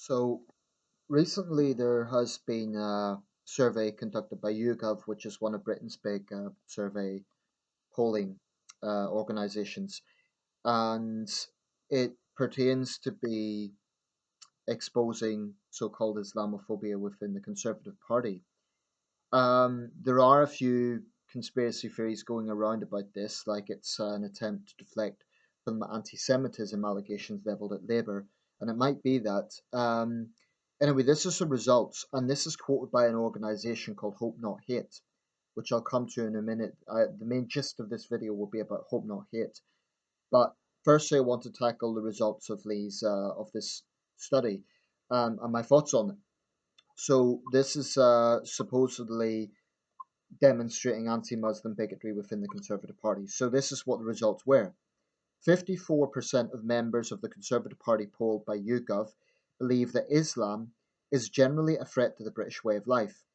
So recently there has been a survey conducted by Yougov, which is one of Britain's big survey polling organizations, and it pertains to be exposing so-called Islamophobia within the Conservative Party. There are a few conspiracy theories going around about this, like it's an attempt to deflect from the anti-Semitism allegations leveled at Labour, and it might be that. Anyway, this is the results, and this is quoted by an organisation called Hope Not Hate, which I'll come to in a minute. The main gist of this video will be about Hope Not Hate, but firstly, I want to tackle the results of this study and my thoughts on it. So this is supposedly demonstrating anti-Muslim bigotry within the Conservative Party. So this is what the results were. 54% of members of the Conservative Party polled by YouGov believe that Islam is generally a threat to the British way of life.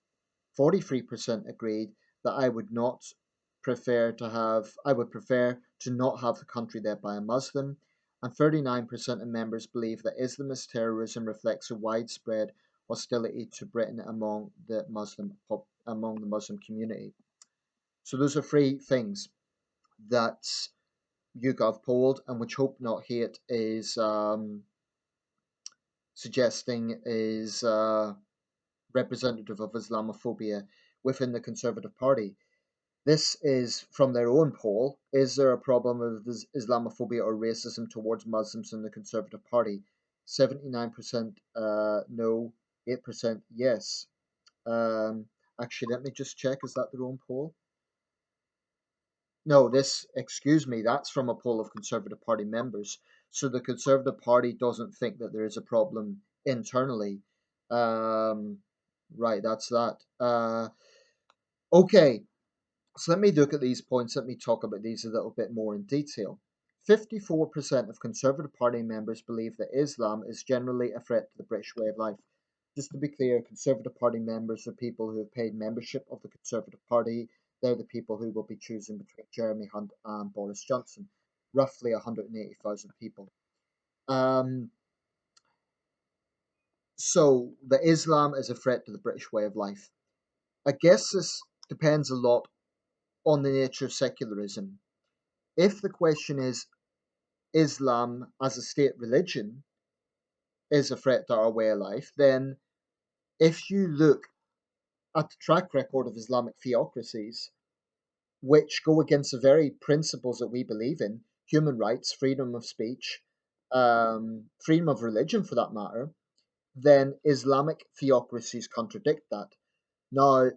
43% agreed that I would prefer to not have the country led by a Muslim, and 39% of members believe that Islamist terrorism reflects a widespread hostility to Britain among the Muslim community. So those are three things that YouGov polled, and which Hope Not Hate is suggesting is representative of Islamophobia within the Conservative Party. This is from their own poll. Is there a problem of Islamophobia or racism towards Muslims in the Conservative Party? 79% no, 8% yes. Actually, let me just check. Is that their own poll? No, excuse me, that's from a poll of Conservative Party members. So the Conservative Party doesn't think that there is a problem internally. Um, right, that's that. Okay, so let me look at these points. Let me talk about these a little bit more in detail. 54% of Conservative Party members believe that Islam is generally a threat to the British way of life. Just to be clear, Conservative Party members are people who have paid membership of the Conservative Party. They're the people who will be choosing between Jeremy Hunt and Boris Johnson, roughly 180,000 people. Um, so, the Islam is a threat to the British way of life. I guess this depends a lot on the nature of secularism. If the question is Islam as a state religion is a threat to our way of life, then if you look at the track record of Islamic theocracies, which go against the very principles that we believe in, human rights, freedom of speech, freedom of religion for that matter, then Islamic theocracies contradict that. Now,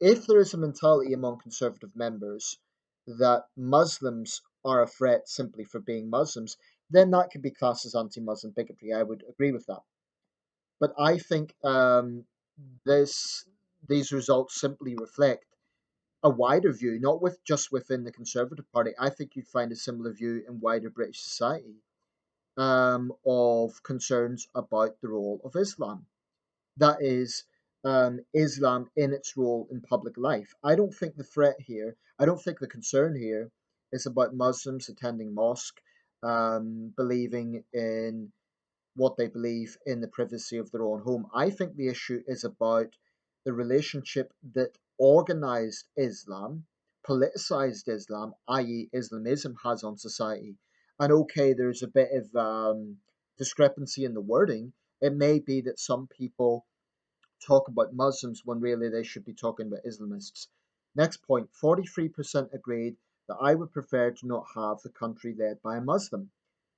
if there is a mentality among conservative members that Muslims are a threat simply for being Muslims, then that could be classed as anti-Muslim bigotry. I would agree with that. But I think this these results simply reflect a wider view, not with just within the Conservative Party. I think you'd find a similar view in wider British society of concerns about the role of Islam. That is, Islam in its role in public life. I don't think the concern here is about Muslims attending mosque, believing in what they believe in the privacy of their own home. I think the issue is about the relationship that organized Islam, politicized Islam, i.e., Islamism, has on society. And okay, there's a bit of discrepancy in the wording. It may be that some people talk about Muslims when really they should be talking about Islamists. Next point, 43% agreed that I would prefer to not have the country led by a Muslim.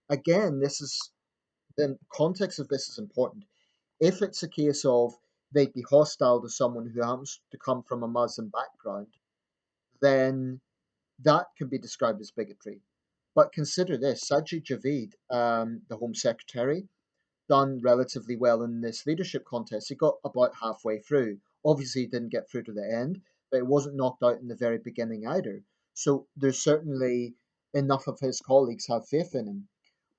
Again, the context of this is important. If it's a case of they'd be hostile to someone who happens to come from a Muslim background, then that can be described as bigotry. But consider this, Sajid Javid, the Home Secretary, done relatively well in this leadership contest. He got about halfway through. Obviously, he didn't get through to the end, but it wasn't knocked out in the very beginning either. So there's certainly enough of his colleagues have faith in him.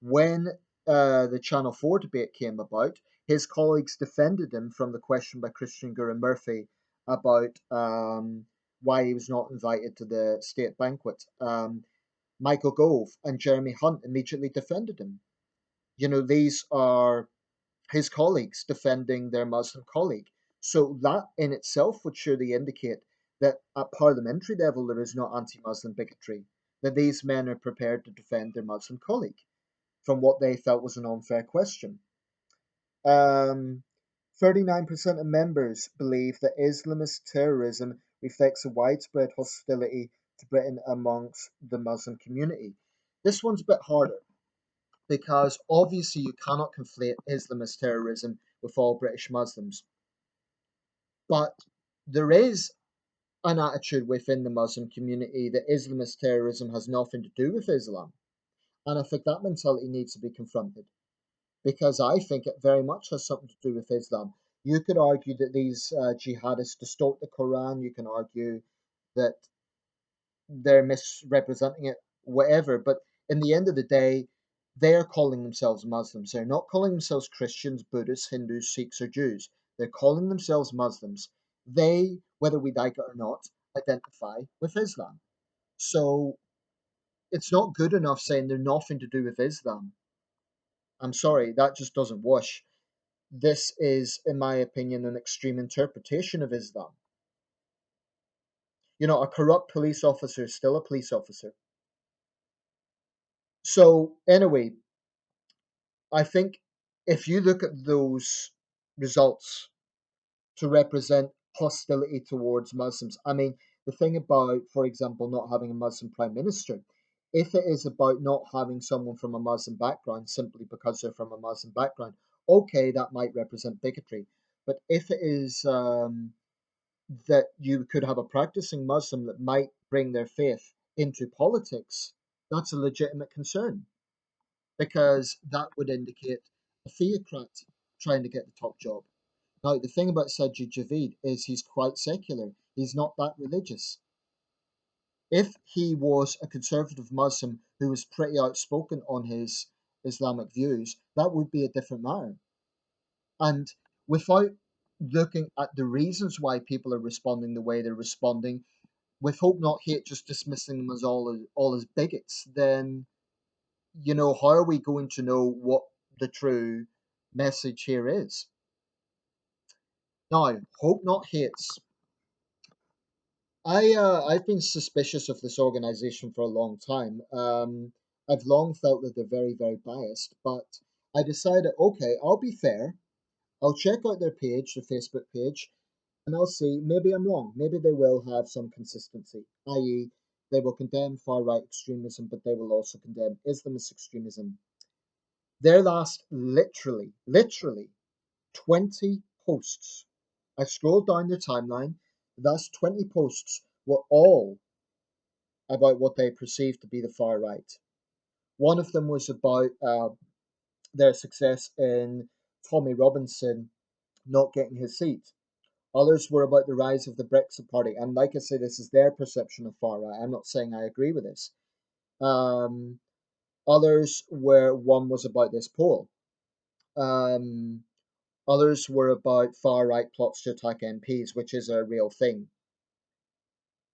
When the Channel 4 debate came about, his colleagues defended him from the question by Christian Guru Murphy about why he was not invited to the state banquet. Michael Gove and Jeremy Hunt immediately defended him. You know, these are his colleagues defending their Muslim colleague. So that in itself would surely indicate that at parliamentary level there is not anti-Muslim bigotry, that these men are prepared to defend their Muslim colleague from what they felt was an unfair question. Um, 39% of members believe that Islamist terrorism reflects a widespread hostility to Britain amongst the Muslim community. This one's a bit harder because obviously you cannot conflate Islamist terrorism with all British Muslims. But there is an attitude within the Muslim community that Islamist terrorism has nothing to do with Islam. And I think that mentality needs to be confronted because I think it very much has something to do with Islam. You could argue that these jihadists distort the Quran. You can argue that they're misrepresenting it, whatever. But in the end of the day, they're calling themselves Muslims. They're not calling themselves Christians, Buddhists, Hindus, Sikhs, or Jews. They're calling themselves Muslims. They, whether we like it or not, identify with Islam. So it's not good enough saying they're nothing to do with Islam. I'm sorry, that just doesn't wash. This is, in my opinion, an extreme interpretation of Islam. You know, a corrupt police officer is still a police officer. So, anyway, I think if you look at those results to represent hostility towards Muslims, I mean, the thing about, for example, not having a Muslim prime minister, if it is about not having someone from a Muslim background simply because they're from a Muslim background, okay, that might represent bigotry. But if it is that you could have a practicing Muslim that might bring their faith into politics, that's a legitimate concern because that would indicate a theocrat trying to get the top job. Now, the thing about Sajid Javid is he's quite secular. He's not that religious. If he was a conservative Muslim who was pretty outspoken on his Islamic views, that would be a different matter. And without looking at the reasons why people are responding the way they're responding, with Hope Not Hate just dismissing them as all as bigots, then how are we going to know what the true message here is? Now, Hope Not Hates. I've been suspicious of this organization for a long time. I've long felt that they're very very biased, but I decided, okay, I'll be fair. I'll check out their page, their Facebook page, and I'll see. Maybe I'm wrong. Maybe they will have some consistency, i.e., they will condemn far right extremism, but they will also condemn Islamist extremism. Their last literally 20 posts. I scrolled down their timeline. The last 20 posts were all about what they perceived to be the far right. One of them was about their success in Tommy Robinson not getting his seat. Others were about the rise of the Brexit Party. And like I say, this is their perception of far right. I'm not saying I agree with this. Um, Others were, one was about this poll. Um, Others were about far right plots to attack MPs, which is a real thing.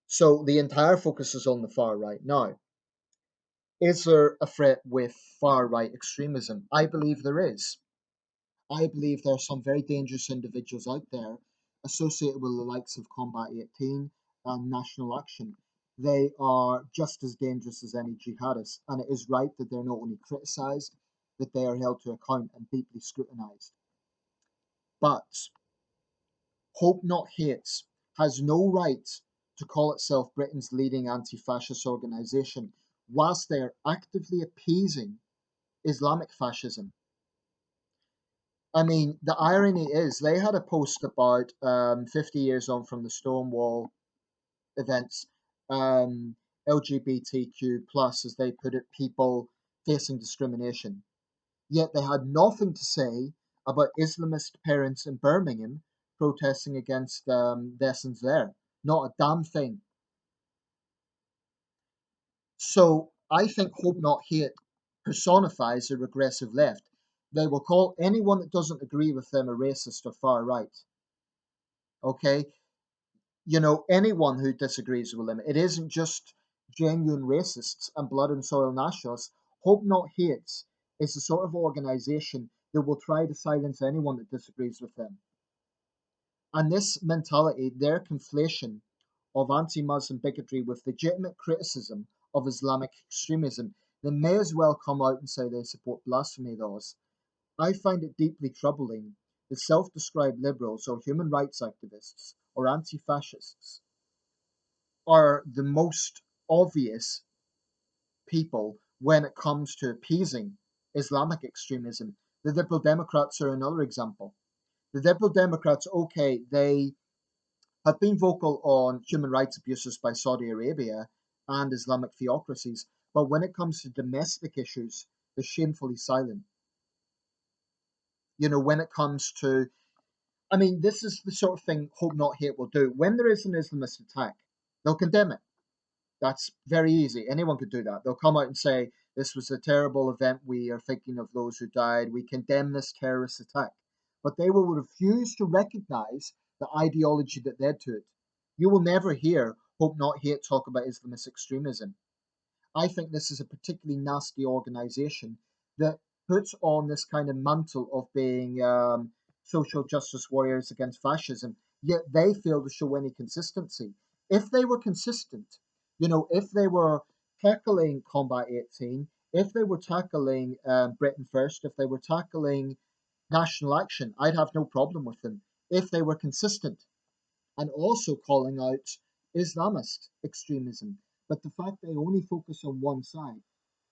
So the entire focus is on the far right. Now, is there a threat with far right extremism? I believe there is. I believe there are some very dangerous individuals out there associated with the likes of Combat 18 and National Action. They are just as dangerous as any jihadists, and it is right that they're not only criticised, that they are held to account and deeply scrutinised. But Hope Not Hates has no right to call itself Britain's leading anti-fascist organisation whilst they are actively appeasing Islamic fascism. I mean, the irony is they had a post about 50 years on from the Stonewall events, um, LGBTQ plus, as they put it, people facing discrimination. Yet they had nothing to say about Islamist parents in Birmingham protesting against lessons there. Not a damn thing. So I think Hope Not Hate personifies the regressive left. They will call anyone that doesn't agree with them a racist or far right. Okay? Anyone who disagrees with them. It isn't just genuine racists and blood and soil nationalists. Hope Not Hates is the sort of organization They will try to silence anyone that disagrees with them. And this mentality, their conflation of anti Muslim bigotry with legitimate criticism of Islamic extremism, they may as well come out and say they support blasphemy laws. I find it deeply troubling that self described liberals or human rights activists or anti fascists are the most obvious people when it comes to appeasing Islamic extremism. The Liberal Democrats are another example. The Liberal Democrats, okay, they have been vocal on human rights abuses by Saudi Arabia and Islamic theocracies, but when it comes to domestic issues, they're shamefully silent. When it comes to, I mean, this is the sort of thing Hope Not Hate will do. When there is an Islamist attack, they'll condemn it. That's very easy. Anyone could do that. They'll come out and say, this was a terrible event. We are thinking of those who died. We condemn this terrorist attack. But they will refuse to recognize the ideology that led to it. You will never hear Hope Not Hate talk about Islamist extremism. I think this is a particularly nasty organization that puts on this kind of mantle of being social justice warriors against fascism, yet they fail to show any consistency. If they were consistent, if they were tackling Combat 18, if they were tackling Britain First, if they were tackling national action, I'd have no problem with them if they were consistent and also calling out Islamist extremism. But the fact they only focus on one side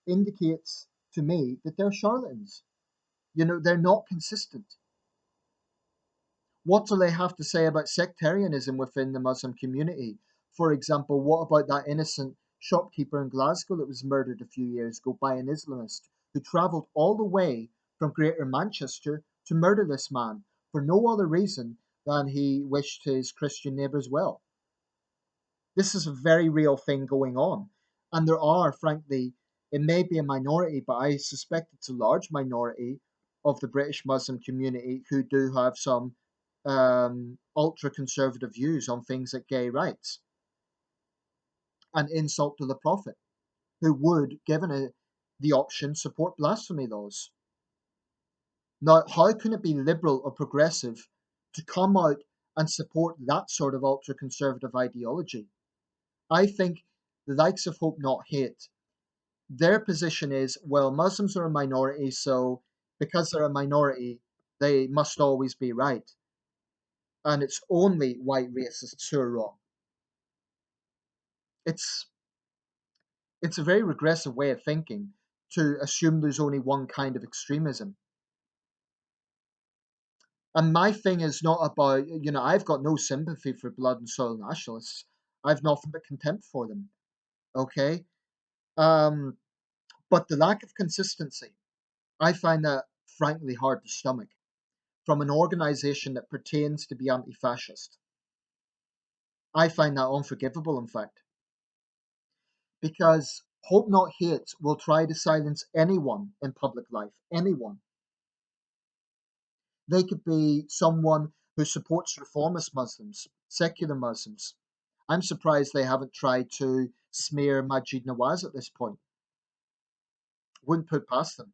indicates to me that they're charlatans. They're not consistent. What do they have to say about sectarianism within the Muslim community? For example, what about that innocent shopkeeper in Glasgow that was murdered a few years ago by an Islamist who travelled all the way from Greater Manchester to murder this man for no other reason than he wished his Christian neighbours well? This is a very real thing going on. And there are, frankly, it may be a minority, but I suspect it's a large minority of the British Muslim community who do have some ultra conservative views on things like gay rights and insult to the Prophet, who would, given the option, support blasphemy laws. Now, how can it be liberal or progressive to come out and support that sort of ultra conservative ideology? I think the likes of Hope Not Hate, their position is, well, Muslims are a minority, so because they're a minority, they must always be right. And it's only white racists who are wrong. It's it's a very regressive way of thinking to assume there's only one kind of extremism. And my thing is not about, I've got no sympathy for blood and soil nationalists. I've nothing but contempt for them. Okay? Um, but the lack of consistency, I find that frankly hard to stomach from an organization that pretends to be anti fascist. I find that unforgivable, in fact, because Hope Not Hate will try to silence anyone in public life, anyone. They could be someone who supports reformist Muslims, secular Muslims. I'm surprised they haven't tried to smear Majid Nawaz at this point. Wouldn't put past them.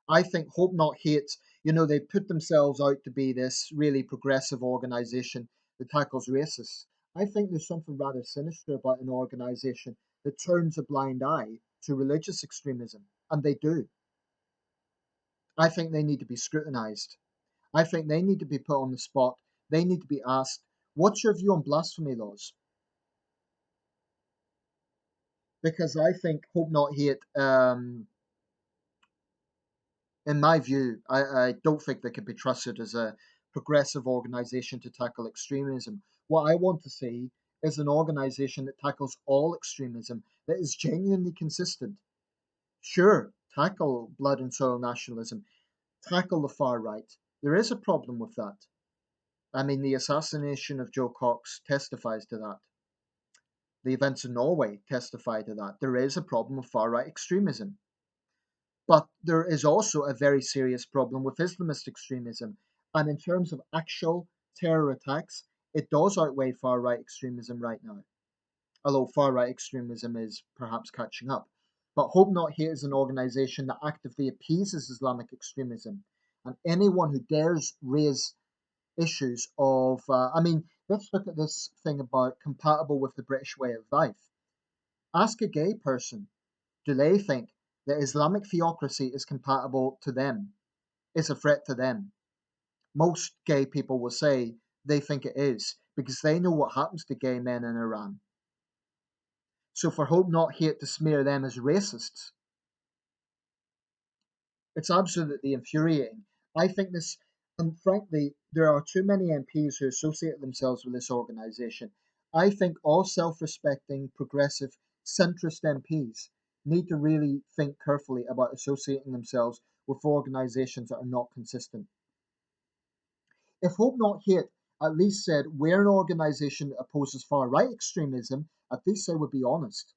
I think Hope Not Hate, they put themselves out to be this really progressive organization that tackles racists. I think there's something rather sinister about an organization that turns a blind eye to religious extremism, and they do. I think they need to be scrutinized. I think they need to be put on the spot. They need to be asked, what's your view on blasphemy laws? Because I think Hope Not Hate, in my view, I don't think they can be trusted as a progressive organization to tackle extremism. What I want to see is an organization that tackles all extremism, that is genuinely consistent. Sure, tackle blood and soil nationalism, tackle the far right. There is a problem with that. I mean, the assassination of Joe Cox testifies to that. The events in Norway testify to that. There is a problem with far right extremism. But there is also a very serious problem with Islamist extremism. And in terms of actual terror attacks, it does outweigh far right extremism right now, although far right extremism is perhaps catching up. But Hope Not Hate is an organization that actively appeases Islamic extremism. And anyone who dares raise issues of, let's look at this thing about compatible with the British way of life. Ask a gay person, do they think that Islamic theocracy is compatible to them, is a threat to them? Most gay people will say they think it is because they know what happens to gay men in Iran. So for Hope Not Hate to smear them as racists, it's absolutely infuriating. I think this, and frankly, there are too many MPs who associate themselves with this organisation. I think all self respecting, progressive, centrist MPs need to really think carefully about associating themselves with organisations that are not consistent. If Hope Not Hate at least said we're an organisation that opposes far right extremism, at least they would be honest.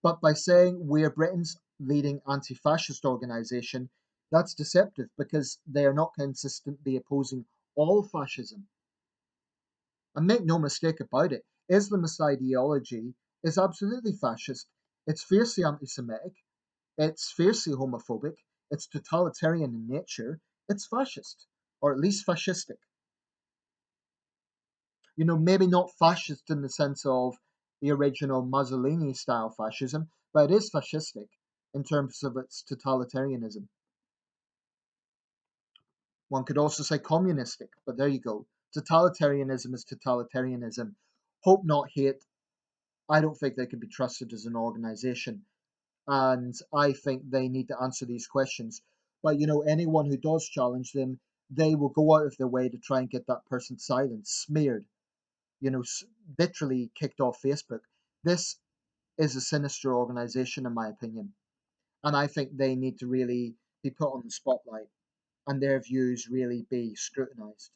But by saying we're Britain's leading anti fascist organisation, that's deceptive because they are not consistently opposing all fascism. And make no mistake about it, Islamist ideology is absolutely fascist. It's fiercely anti Semitic, it's fiercely homophobic, it's totalitarian in nature, it's fascist, or at least fascistic. Maybe not fascist in the sense of the original Mussolini style fascism, but it is fascistic in terms of its totalitarianism. One could also say communistic, but there you go. Totalitarianism is totalitarianism. Hope Not Hate, I don't think they can be trusted as an organization. And I think they need to answer these questions. But anyone who does challenge them, they will go out of their way to try and get that person silenced, smeared, literally kicked off Facebook. This is a sinister organization, in my opinion. And I think they need to really be put on the spotlight and their views really be scrutinized.